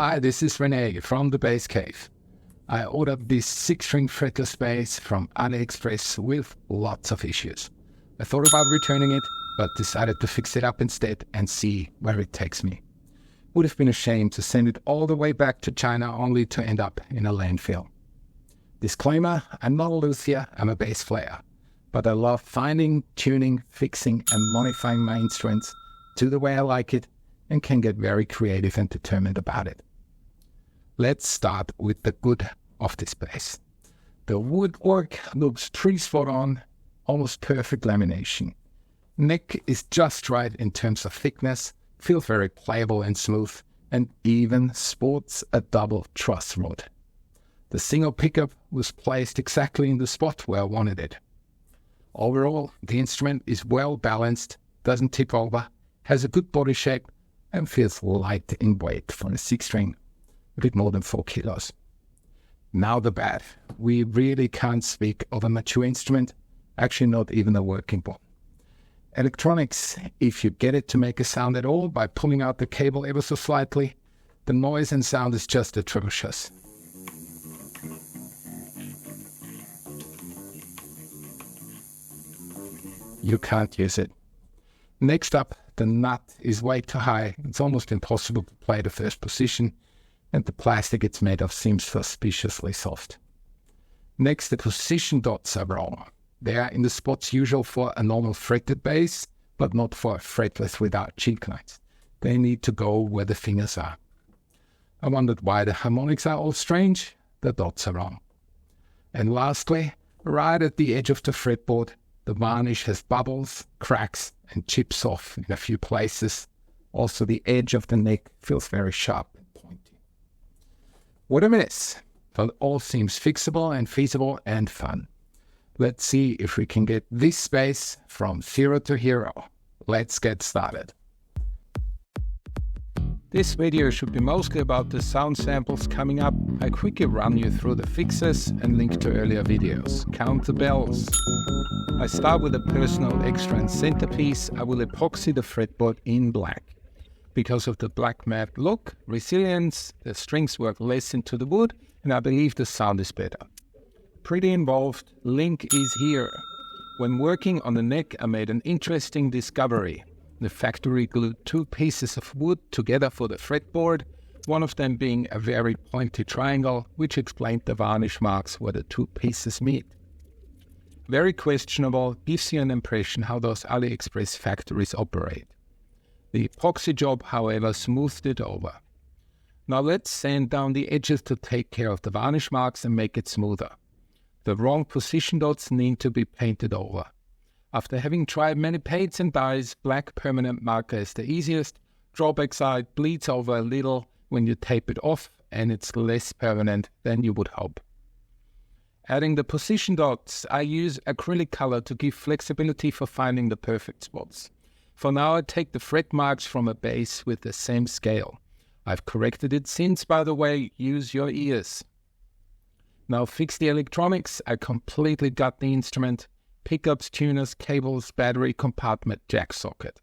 Hi, this is Rene from the Bass Cave. I ordered this 6-string fretless bass from AliExpress with lots of issues. I thought about returning it, but decided to fix it up instead and see where it takes me. Would have been a shame to send it all the way back to China only to end up in a landfill. Disclaimer, I'm not a luthier, I'm a bass player. But I love finding, tuning, fixing and modifying my instruments to the way I like it and can get very creative and determined about it. Let's start with the good of this bass. The woodwork looks pretty spot on, almost perfect lamination. Neck is just right in terms of thickness, feels very playable and smooth, and even sports a double truss rod. The single pickup was placed exactly in the spot where I wanted it. Overall, the instrument is well balanced, doesn't tip over, has a good body shape, and feels light in weight for a 6-string, a bit more than 4 kilos. Now the bad. We really can't speak of a mature instrument, actually not even a working one. Electronics, if you get it to make a sound at all by pulling out the cable ever so slightly, the noise and sound is just atrocious. You can't use it. Next up, the nut is way too high. It's almost impossible to play the first position, and the plastic it's made of seems suspiciously soft. Next, the position dots are wrong. They are in the spots usual for a normal fretted bass, but not for a fretless without cheek lines. They need to go where the fingers are. I wondered why the harmonics are all strange. The dots are wrong. And lastly, right at the edge of the fretboard, the varnish has bubbles, cracks, and chips off in a few places. Also, the edge of the neck feels very sharp and pointy. What a mess! But all seems fixable and feasible and fun. Let's see if we can get this bass from zero to hero. Let's get started. This video should be mostly about the sound samples coming up. I quickly run you through the fixes and link to earlier videos. Count the bells. I start with a personal extra and centerpiece. I will epoxy the fretboard in black. Because of the black matte look, resilience, the strings work less into the wood, and I believe the sound is better. Pretty involved, link is here. When working on the neck, I made an interesting discovery. The factory glued 2 pieces of wood together for the fretboard, one of them being a very pointy triangle, which explained the varnish marks where the 2 pieces meet. Very questionable, gives you an impression how those AliExpress factories operate. The epoxy job, however, smoothed it over. Now let's sand down the edges to take care of the varnish marks and make it smoother. The wrong position dots need to be painted over. After having tried many paints and dyes, black permanent marker is the easiest. Drawback side, bleeds over a little when you tape it off, and it's less permanent than you would hope. Adding the position dots, I use acrylic color to give flexibility for finding the perfect spots. For now, I take the fret marks from a bass with the same scale. I've corrected it since, by the way, use your ears. Now fix the electronics. I completely gut the instrument. Pickups, tuners, cables, battery compartment, jack socket.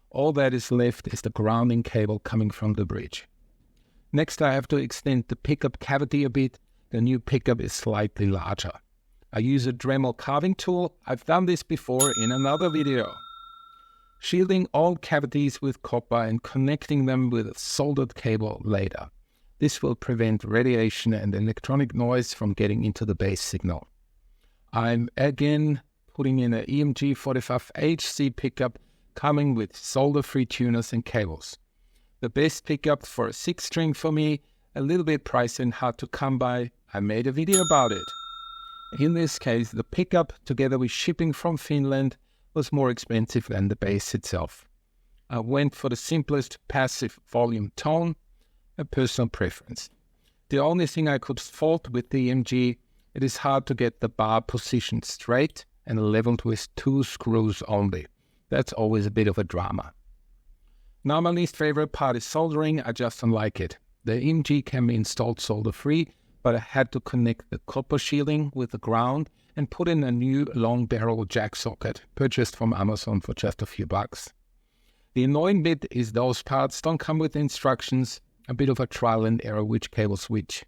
All that is left is the grounding cable coming from the bridge. Next, I have to extend the pickup cavity a bit. The new pickup is slightly larger. I use a Dremel carving tool. I've done this before in another video. Shielding all cavities with copper and connecting them with a soldered cable later. This will prevent radiation and electronic noise from getting into the bass signal. I'm again putting in an EMG 45HC pickup coming with solder-free tuners and cables. The best pickup for a 6-string for me, a little bit pricey and hard to come by. I made a video about it. In this case, the pickup, together with shipping from Finland, was more expensive than the bass itself. I went for the simplest passive volume tone, a personal preference. The only thing I could fault with the EMG, it is hard to get the bar positioned straight and leveled with 2 screws only. That's always a bit of a drama. Now my least favorite part is soldering. I just don't like it. The EMG can be installed solder-free, but I had to connect the copper shielding with the ground and put in a new long barrel jack socket, purchased from Amazon for just a few bucks. The annoying bit is those parts don't come with instructions. a bit of a trial and error which cable switch.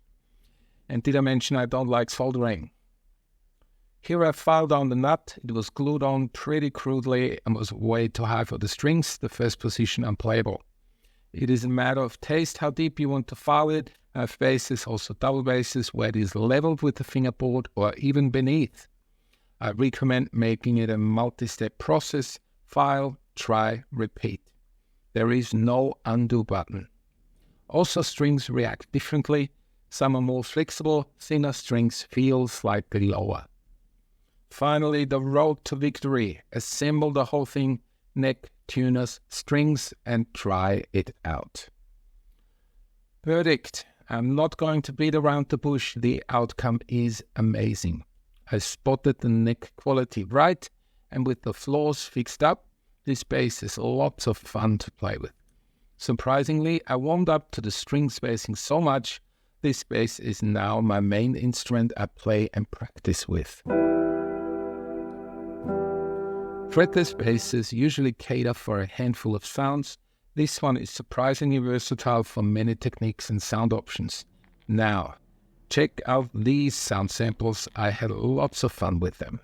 And did I mention I don't like soldering? Here I filed down the nut, it was glued on pretty crudely and was way too high for the strings, the first position unplayable. It is a matter of taste how deep you want to file it. I have basses, also double basses, where it is leveled with the fingerboard or even beneath. I recommend making it a multi-step process, file, try, repeat. There is no undo button. Also, strings react differently. Some are more flexible, thinner strings feel slightly lower. Finally, the road to victory. Assemble the whole thing, neck, tuners, strings, and try it out. Verdict. I'm not going to beat around the bush. The outcome is amazing. I spotted the neck quality right, and with the flaws fixed up, this bass is lots of fun to play with. Surprisingly, I warmed up to the string spacing so much, this bass is now my main instrument I play and practice with. Fretless basses usually cater for a handful of sounds. This one is surprisingly versatile for many techniques and sound options. Now, check out these sound samples. I had lots of fun with them.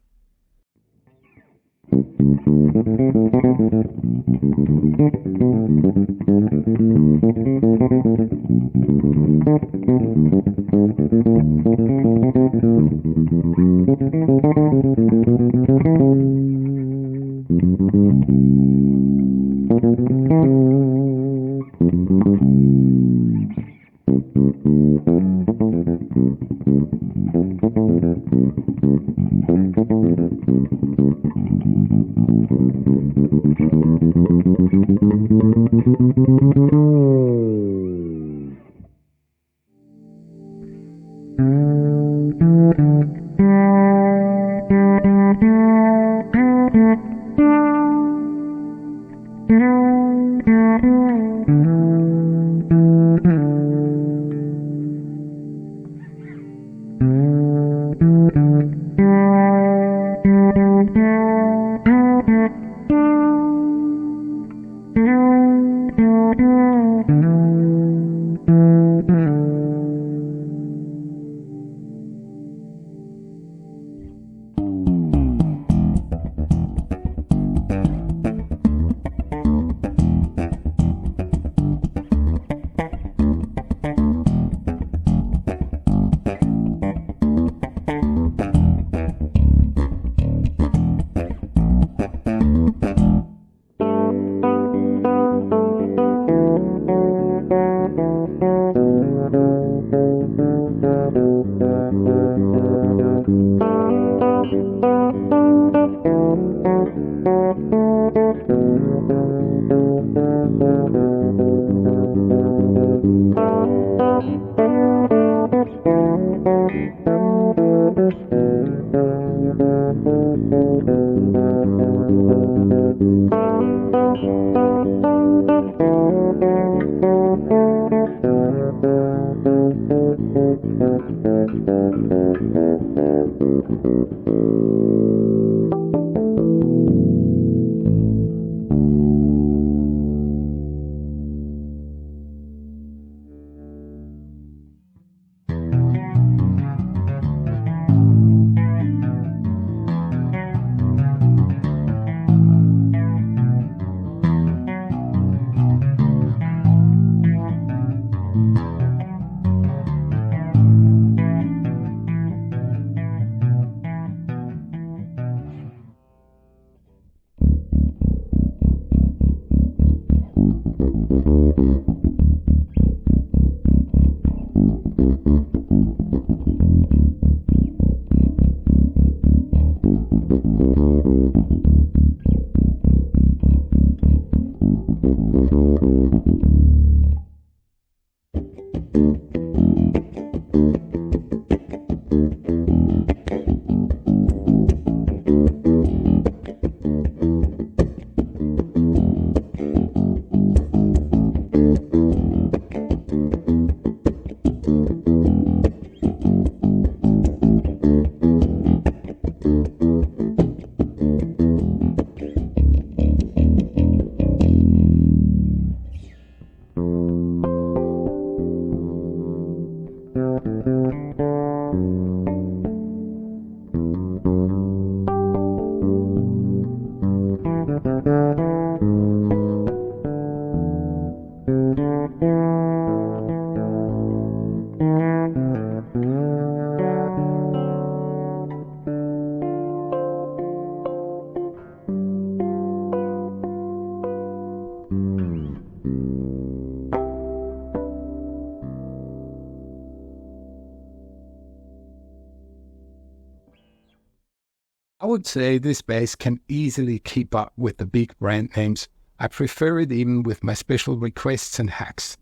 would say this bass can easily keep up with the big brand names. I prefer it even with my special requests and hacks.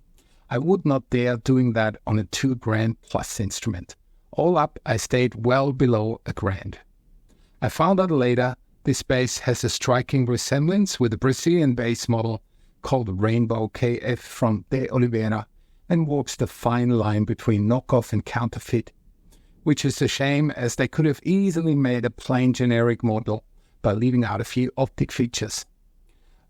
I would not dare doing that on a $2,000 plus instrument. All up, I stayed well below $1,000. I found out later this bass has a striking resemblance with a Brazilian bass model called Rainbow KF from De Oliveira, and walks the fine line between knockoff and counterfeit, which is a shame as they could have easily made a plain generic model by leaving out a few optic features.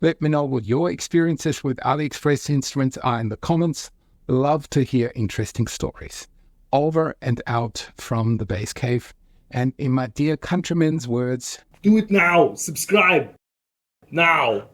Let me know what your experiences with AliExpress instruments are in the comments. Love to hear interesting stories. Over and out from the Bass Cave. And in my dear countrymen's words, do it now! Subscribe! Now!